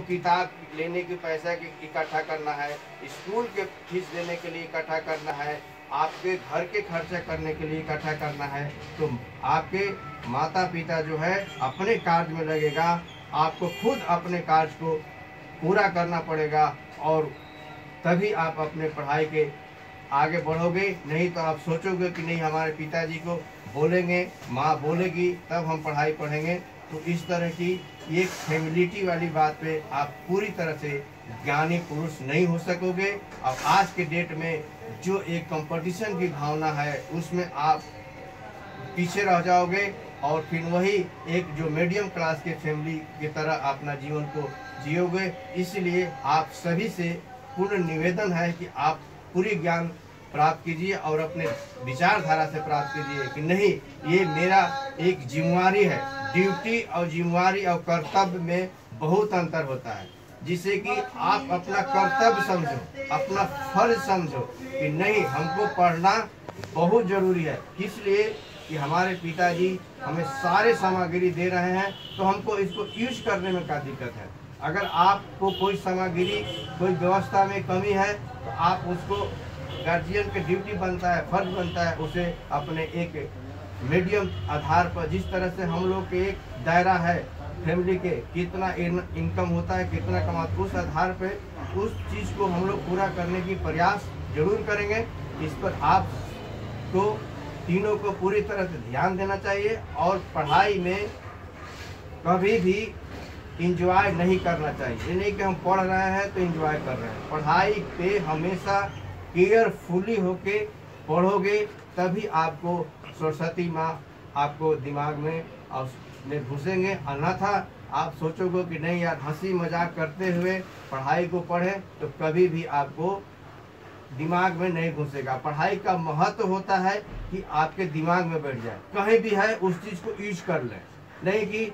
किताब लेने की पैसा इकट्ठा करना है, स्कूल के फीस देने के लिए इकट्ठा करना है, आपके घर के खर्चा करने के लिए इकट्ठा करना है, तो आपके माता पिता जो है अपने कार्य में लगेगा। आपको खुद अपने कार्य को पूरा करना पड़ेगा और तभी आप अपने पढ़ाई के आगे बढ़ोगे। नहीं तो आप सोचोगे कि नहीं हमारे पिताजी को बोलेंगे, माँ बोलेगी तब हम पढ़ाई पढ़ेंगे। तो इस तरह की ये फैमिलिटी वाली बात पे आप पूरी तरह से ज्ञानी पुरुष नहीं हो सकोगे। अब आज के डेट में जो एक कंपटीशन की भावना है उसमें आप पीछे रह जाओगे और फिर वही एक जो मीडियम क्लास के फैमिली की तरह अपना जीवन को जियोगे। इसलिए आप सभी से पूर्ण निवेदन है कि आप पूरी ज्ञान प्राप्त कीजिए और अपने विचारधारा से प्राप्त कीजिए कि नहीं ये मेरा एक जिम्मेवारी है। ड्यूटी और जिम्मेवारी और कर्तव्य में बहुत अंतर होता है, जिससे कि आप अपना कर्तव्य समझो, अपना फर्ज समझो कि नहीं हमको पढ़ना बहुत जरूरी है। इसलिए कि हमारे पिताजी हमें सारे सामग्री दे रहे हैं तो हमको इसको यूज करने में क्या दिक्कत है। अगर आपको कोई सामग्री कोई व्यवस्था में कमी है तो आप उसको गार्जियन के ड्यूटी बनता है, फर्ज बनता है उसे अपने एक मीडियम आधार पर, जिस तरह से हम लोग के एक दायरा है फैमिली के कितना इनकम होता है, कितना कमाते, उस आधार पे उस चीज़ को हम लोग पूरा करने की प्रयास जरूर करेंगे। इस पर आप तो तीनों को पूरी तरह से ध्यान देना चाहिए और पढ़ाई में कभी भी इंजॉय नहीं करना चाहिए। ये नहीं कि हम पढ़ रहे हैं तो इंजॉय कर रहे हैं। पढ़ाई पे हमेशा केयरफुली होके पढ़ोगे तभी आपको सरस्वती माँ आपको दिमाग में घुसेंगे। अन्यथा आप सोचोगे कि नहीं यार हंसी मजाक करते हुए पढ़ाई को पढ़ें तो कभी भी आपको दिमाग में नहीं घुसेगा। पढ़ाई का महत्व होता है कि आपके दिमाग में बैठ जाए, कहीं भी है उस चीज़ को यूज कर लें। नहीं कि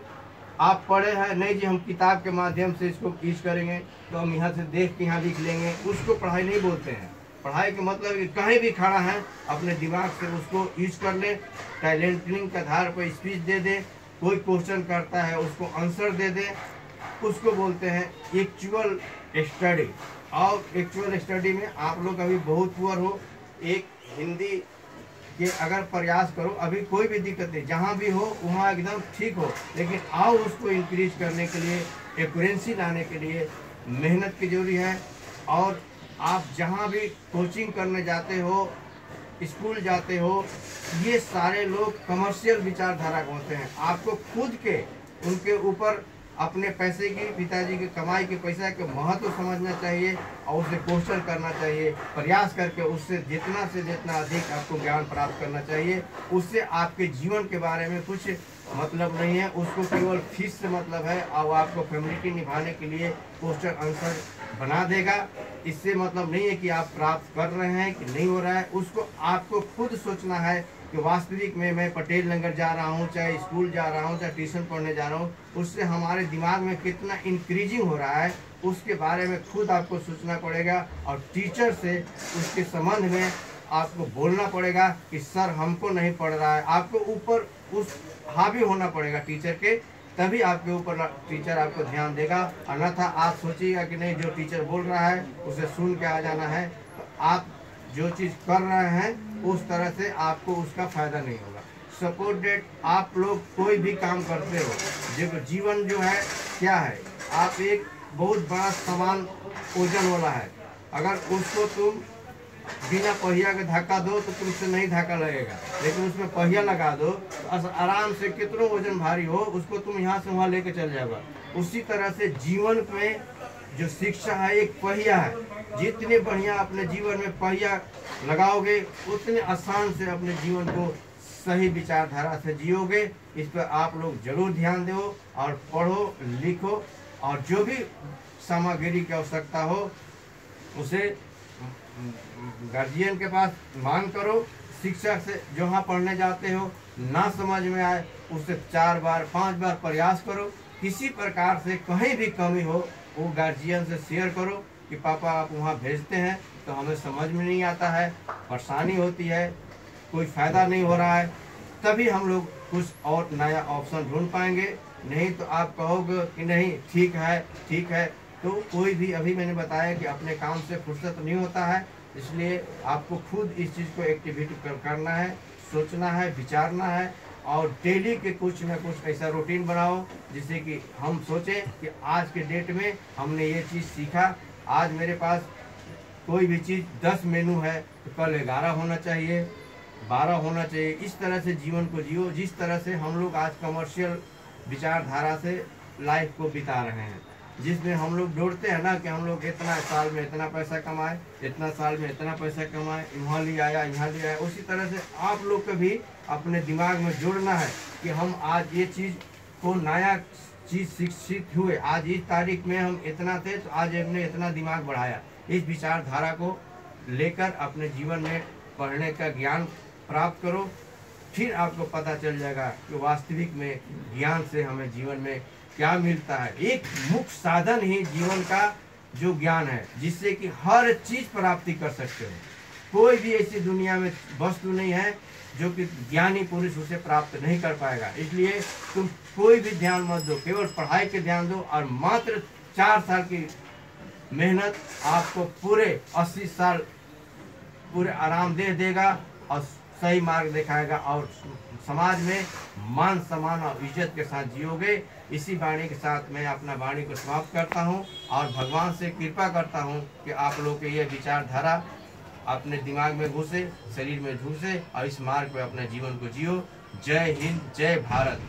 आप पढ़े हैं, नहीं जी हम किताब के माध्यम से इसको यूज करेंगे तो हम यहाँ से देख के यहाँ लिख लेंगे, उसको पढ़ाई नहीं बोलते हैं। पढ़ाई का मतलब कि कहीं भी खड़ा है अपने दिमाग से उसको यूज कर ले, टैलेंटिंग के आधार पर स्पीच दे दे, कोई क्वेश्चन करता है उसको आंसर दे दे, उसको बोलते हैं एक्चुअल स्टडी। और एक्चुअल स्टडी में आप लोग अभी बहुत पुअर हो, एक हिंदी के अगर प्रयास करो अभी कोई भी दिक्कत नहीं, जहाँ भी हो वहाँ एकदम ठीक हो, लेकिन आओ उसको इंक्रीज करने के लिए, एक्यूरेंसी लाने के लिए मेहनत की जरूरी है। और आप जहाँ भी कोचिंग करने जाते हो, स्कूल जाते हो, ये सारे लोग कमर्शियल विचारधारा के होते हैं। आपको खुद के उनके ऊपर अपने पैसे की, पिताजी की कमाई के पैसा के महत्व समझना चाहिए और उसे क्वेश्चन करना चाहिए, प्रयास करके उससे जितना से जितना अधिक आपको ज्ञान प्राप्त करना चाहिए। उससे आपके जीवन के बारे में कुछ मतलब नहीं है, उसको केवल फीस से मतलब है और आपको फैमिली निभाने के लिए क्वेश्चन आंसर बना देगा। इससे मतलब नहीं है कि आप प्राप्त कर रहे हैं कि नहीं हो रहा है, उसको आपको खुद सोचना है कि वास्तविक में मैं पटेल नगर जा रहा हूँ, चाहे स्कूल जा रहा हूँ, चाहे ट्यूशन पढ़ने जा रहा हूँ, उससे हमारे दिमाग में कितना इंक्रीजिंग हो रहा है उसके बारे में खुद आपको सोचना पड़ेगा। और टीचर से उसके संबंध में आपको बोलना पड़ेगा कि सर हमको नहीं पढ़ रहा है। आपको ऊपर उस हावी होना पड़ेगा टीचर के, तभी आपके ऊपर टीचर आपको ध्यान देगा। अन्यथा आप सोचिएगा कि नहीं जो टीचर बोल रहा है उसे सुन के आ जाना है, तो आप जो चीज़ कर रहे हैं उस तरह से आपको उसका फायदा नहीं होगा। सपोज डेट आप लोग कोई भी काम करते हो, देखो जीवन जो है क्या है, आप एक बहुत बड़ा सामान वजन वाला है, अगर उसको तुम बिना पहिया के धक्का दो तो तुमसे नहीं धक्का लगेगा, लेकिन उसमें पहिया लगा दो तो आराम से कितना वजन भारी हो उसको तुम यहाँ से वहाँ लेके चल जाएगा। उसी तरह से जीवन में जो शिक्षा है एक पहिया है, जितने बढ़िया अपने जीवन में पहिया लगाओगे उतने आसान से अपने जीवन को सही विचारधारा से जियोगे। इस पर आप लोग जरूर ध्यान दो और पढ़ो लिखो, और जो भी सामग्री की आवश्यकता हो उसे गार्जियन के पास मांग करो। शिक्षक से जहाँ पढ़ने जाते हो ना समझ में आए उससे 4 बार 5 बार प्रयास करो। किसी प्रकार से कहीं भी कमी हो वो गार्जियन से शेयर करो कि पापा आप वहाँ भेजते हैं तो हमें समझ में नहीं आता है, परेशानी होती है, कोई फ़ायदा नहीं हो रहा है, तभी हम लोग कुछ और नया ऑप्शन ढूंढ पाएंगे। नहीं तो आप कहोगे कि नहीं ठीक है तो कोई भी, अभी मैंने बताया कि अपने काम से फुर्सत नहीं होता है, इसलिए आपको खुद इस चीज़ को एक्टिविटी करना है, सोचना है, विचारना है और डेली के कुछ ना कुछ ऐसा रूटीन बनाओ जिससे कि हम सोचें कि आज के डेट में हमने ये चीज़ सीखा। आज मेरे पास कोई भी चीज़ 10 मेनू है तो कल 11 होना चाहिए, 12 होना चाहिए। इस तरह से जीवन को जियो जिस तरह से हम लोग आज कमर्शियल विचारधारा से लाइफ को बिता रहे हैं, जिसमें हम लोग दौड़ते हैं ना कि हम लोग इतना साल में इतना पैसा कमाए, इतना साल में इतना पैसा कमाए, यहाँ ले आया, यहाँ ले आया। उसी तरह से आप लोग को भी अपने दिमाग में जोड़ना है कि हम आज ये चीज़ को नया चीज़ सीख हुए, आज इस तारीख में हम इतना थे तो आज हमने इतना दिमाग बढ़ाया। इस विचारधारा को लेकर अपने जीवन में पढ़ने का ज्ञान प्राप्त करो, फिर आपको पता चल जाएगा कि वास्तविक में ज्ञान से हमें जीवन में क्या मिलता है। एक मुख्य साधन ही जीवन का जो ज्ञान है, जिससे कि हर चीज़ प्राप्ति कर सकते हो। कोई भी ऐसी दुनिया में वस्तु नहीं है जो कि ज्ञानी पुरुष उसे प्राप्त नहीं कर पाएगा। इसलिए तुम कोई भी ध्यान मत दो, केवल पढ़ाई के ध्यान दो और मात्र 4 साल की मेहनत आपको पूरे 80 साल पूरे आराम दे देगा और सही मार्ग दिखाएगा और समाज में मान सम्मान और इज्जत के साथ जियोगे। इसी वाणी के साथ मैं अपना वाणी को समाप्त करता हूं और भगवान से कृपा करता हूं कि आप लोग के ये विचारधारा अपने दिमाग में घुसे, शरीर में घुसे और इस मार्ग पे अपने जीवन को जियो। जय हिंद, जय भारत।